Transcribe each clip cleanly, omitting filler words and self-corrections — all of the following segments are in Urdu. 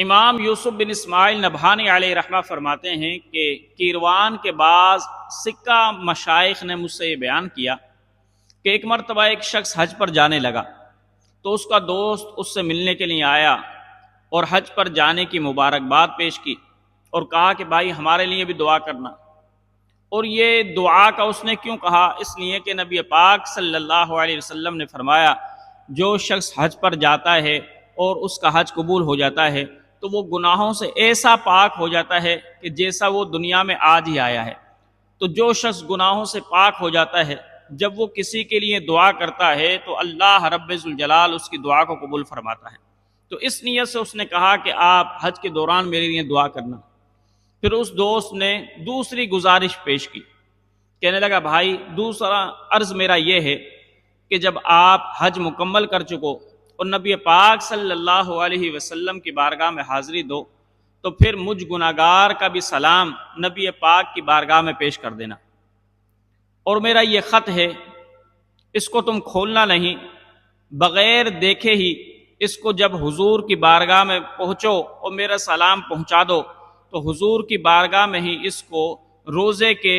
امام یوسف بن اسماعیل نبہانی علیہ رحمہ فرماتے ہیں کہ کیروان کے بعض سکہ مشائخ نے مجھ سے یہ بیان کیا کہ ایک مرتبہ ایک شخص حج پر جانے لگا تو اس کا دوست اس سے ملنے کے لیے آیا اور حج پر جانے کی مبارکباد پیش کی اور کہا کہ بھائی ہمارے لیے بھی دعا کرنا۔ اور یہ دعا کا اس نے کیوں کہا؟ اس لیے کہ نبی پاک صلی اللہ علیہ وسلم نے فرمایا جو شخص حج پر جاتا ہے اور اس کا حج قبول ہو جاتا ہے تو وہ گناہوں سے ایسا پاک ہو جاتا ہے کہ جیسا وہ دنیا میں آج ہی آیا ہے۔ تو جو شخص گناہوں سے پاک ہو جاتا ہے جب وہ کسی کے لیے دعا کرتا ہے تو اللہ رب ذوالجلال اس کی دعا کو قبول فرماتا ہے۔ تو اس نیت سے اس نے کہا کہ آپ حج کے دوران میرے لیے دعا کرنا۔ پھر اس دوست نے دوسری گزارش پیش کی، کہنے لگا بھائی دوسرا عرض میرا یہ ہے کہ جب آپ حج مکمل کر چکو اور نبی پاک صلی اللہ علیہ وسلم کی بارگاہ میں حاضری دو تو پھر مجھ گناہگار کا بھی سلام نبی پاک کی بارگاہ میں پیش کر دینا، اور میرا یہ خط ہے اس کو تم کھولنا نہیں، بغیر دیکھے ہی اس کو جب حضور کی بارگاہ میں پہنچو اور میرا سلام پہنچا دو تو حضور کی بارگاہ میں ہی اس کو روزے کے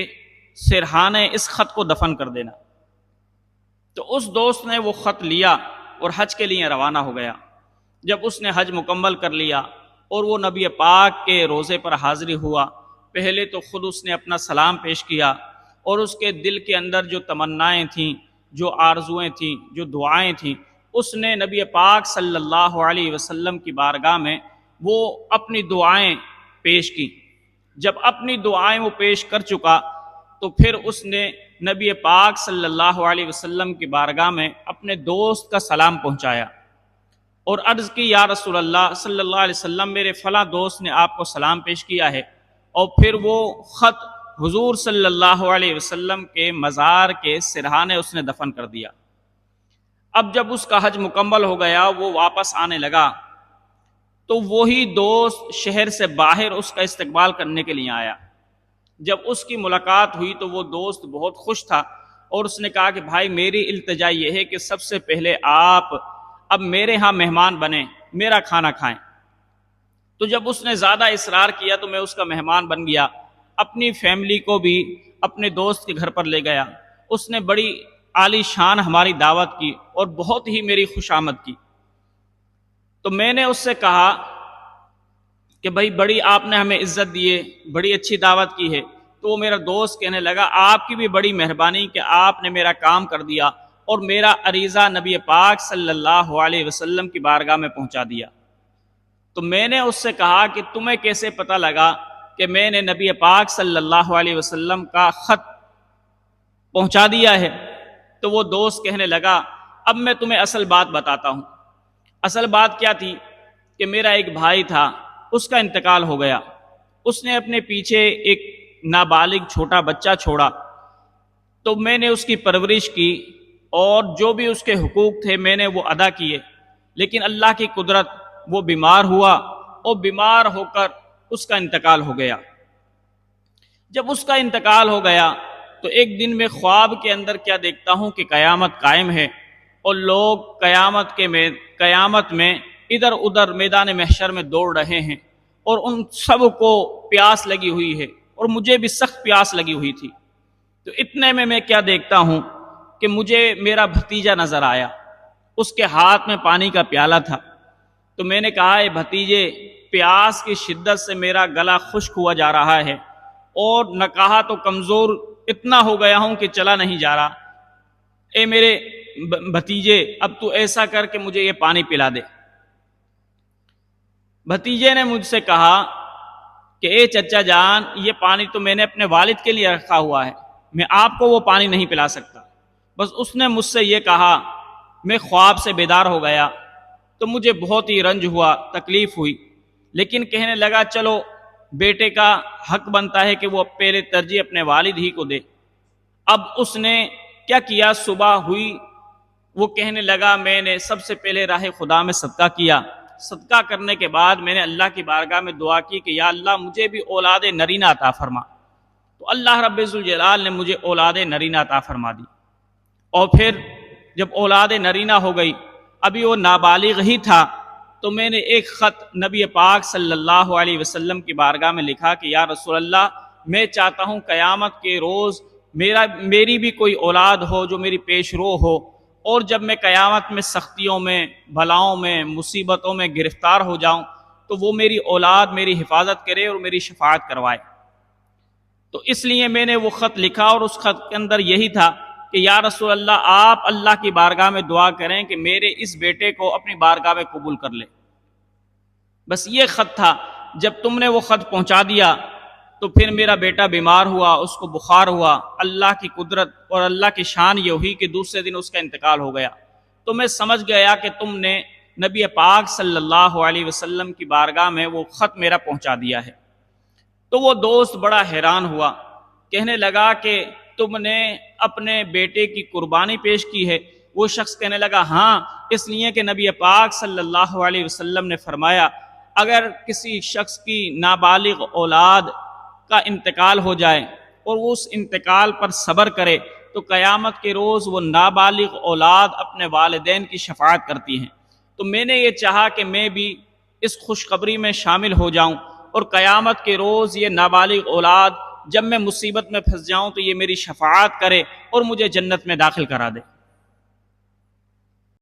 سرہانے اس خط کو دفن کر دینا۔ تو اس دوست نے وہ خط لیا اور حج کے لیے روانہ ہو گیا۔ جب اس نے حج مکمل کر لیا اور وہ نبی پاک کے روزے پر حاضری ہوا، پہلے تو خود اس نے اپنا سلام پیش کیا اور اس کے دل کے اندر جو تمنائیں تھیں، جو آرزوئیں تھیں، جو دعائیں تھیں، اس نے نبی پاک صلی اللہ علیہ وسلم کی بارگاہ میں وہ اپنی دعائیں پیش کی۔ جب اپنی دعائیں وہ پیش کر چکا تو پھر اس نے نبی پاک صلی اللہ علیہ وسلم کی بارگاہ میں اپنے دوست کا سلام پہنچایا اور عرض کی یا رسول اللہ صلی اللہ علیہ وسلم میرے فلاں دوست نے آپ کو سلام پیش کیا ہے، اور پھر وہ خط حضور صلی اللہ علیہ وسلم کے مزار کے سرہانے اس نے دفن کر دیا۔ اب جب اس کا حج مکمل ہو گیا وہ واپس آنے لگا تو وہی دوست شہر سے باہر اس کا استقبال کرنے کے لیے آیا۔ جب اس کی ملاقات ہوئی تو وہ دوست بہت خوش تھا اور اس نے کہا کہ بھائی میری التجا یہ ہے کہ سب سے پہلے آپ اب میرے ہاں مہمان بنیں، میرا کھانا کھائیں۔ تو جب اس نے زیادہ اصرار کیا تو میں اس کا مہمان بن گیا، اپنی فیملی کو بھی اپنے دوست کے گھر پر لے گیا۔ اس نے بڑی عالی شان ہماری دعوت کی اور بہت ہی میری خوش آمد کی۔ تو میں نے اس سے کہا کہ بھائی بڑی آپ نے ہمیں عزت دی ہے، بڑی اچھی دعوت کی ہے۔ تو وہ میرا دوست کہنے لگا آپ کی بھی بڑی مہربانی کہ آپ نے میرا کام کر دیا اور میرا عریضہ نبی پاک صلی اللہ علیہ وسلم کی بارگاہ میں پہنچا دیا۔ تو میں نے اس سے کہا کہ تمہیں کیسے پتہ لگا کہ میں نے نبی پاک صلی اللہ علیہ وسلم کا خط پہنچا دیا ہے؟ تو وہ دوست کہنے لگا اب میں تمہیں اصل بات بتاتا ہوں۔ اصل بات کیا تھی کہ میرا ایک بھائی تھا، اس کا انتقال ہو گیا۔ اس نے اپنے پیچھے ایک نابالغ چھوٹا بچہ چھوڑا، تو میں نے اس کی پرورش کی اور جو بھی اس کے حقوق تھے میں نے وہ ادا کیے، لیکن اللہ کی قدرت وہ بیمار ہوا اور بیمار ہو کر اس کا انتقال ہو گیا۔ جب اس کا انتقال ہو گیا تو ایک دن میں خواب کے اندر کیا دیکھتا ہوں کہ قیامت قائم ہے اور لوگ قیامت میں ادھر ادھر میدان محشر میں دوڑ رہے ہیں اور ان سب کو پیاس لگی ہوئی ہے اور مجھے بھی سخت پیاس لگی ہوئی تھی۔ تو اتنے میں کیا دیکھتا ہوں کہ مجھے میرا بھتیجا نظر آیا، اس کے ہاتھ میں پانی کا پیالہ تھا۔ تو میں نے کہا اے بھتیجے پیاس کی شدت سے میرا گلا خشک ہوا جا رہا ہے اور نہ کہا تو کمزور اتنا ہو گیا ہوں کہ چلا نہیں جا رہا، اے میرے بھتیجے اب تو ایسا کر کے مجھے یہ پانی پلا دے۔ بھتیجے نے مجھ سے کہا کہ اے چچا جان یہ پانی تو میں نے اپنے والد کے لیے رکھا ہوا ہے، میں آپ کو وہ پانی نہیں پلا سکتا۔ بس اس نے مجھ سے یہ کہا، میں خواب سے بیدار ہو گیا تو مجھے بہت ہی رنج ہوا، تکلیف ہوئی، لیکن کہنے لگا چلو بیٹے کا حق بنتا ہے کہ وہ پہلے ترجیح اپنے والد ہی کو دے۔ اب اس نے کیا کیا، صبح ہوئی وہ کہنے لگا میں نے سب سے پہلے راہ خدا میں صدقہ کیا، صدقہ کرنے کے بعد میں نے اللہ کی بارگاہ میں دعا کی کہ یا اللہ مجھے بھی اولاد نرینہ عطا فرما۔ تو اللہ رب ذوالجلال نے مجھے اولاد نرینہ عطا فرما دی، اور پھر جب اولاد نرینہ ہو گئی، ابھی وہ نابالغ ہی تھا تو میں نے ایک خط نبی پاک صلی اللہ علیہ وسلم کی بارگاہ میں لکھا کہ یا رسول اللہ، میں چاہتا ہوں قیامت کے روز میری بھی کوئی اولاد ہو جو میری پیش رو ہو، اور جب میں قیامت میں سختیوں میں، بلاؤں میں، مصیبتوں میں گرفتار ہو جاؤں تو وہ میری اولاد میری حفاظت کرے اور میری شفاعت کروائے۔ تو اس لیے میں نے وہ خط لکھا، اور اس خط کے اندر یہی تھا کہ یا رسول اللہ، آپ اللہ کی بارگاہ میں دعا کریں کہ میرے اس بیٹے کو اپنی بارگاہ میں قبول کر لے۔ بس یہ خط تھا۔ جب تم نے وہ خط پہنچا دیا تو پھر میرا بیٹا بیمار ہوا، اس کو بخار ہوا۔ اللہ کی قدرت اور اللہ کی شان یہ ہوئی کہ دوسرے دن اس کا انتقال ہو گیا۔ تو میں سمجھ گیا کہ تم نے نبی پاک صلی اللہ علیہ وسلم کی بارگاہ میں وہ خط میرا پہنچا دیا ہے۔ تو وہ دوست بڑا حیران ہوا، کہنے لگا کہ تم نے اپنے بیٹے کی قربانی پیش کی ہے؟ وہ شخص کہنے لگا ہاں، اس لیے کہ نبی پاک صلی اللہ علیہ وسلم نے فرمایا اگر کسی شخص کی نابالغ اولاد کا انتقال ہو جائے اور وہ اس انتقال پر صبر کرے تو قیامت کے روز وہ نابالغ اولاد اپنے والدین کی شفاعت کرتی ہیں۔ تو میں نے یہ چاہا کہ میں بھی اس خوشخبری میں شامل ہو جاؤں، اور قیامت کے روز یہ نابالغ اولاد جب میں مصیبت میں پھنس جاؤں تو یہ میری شفاعت کرے اور مجھے جنت میں داخل کرا دے۔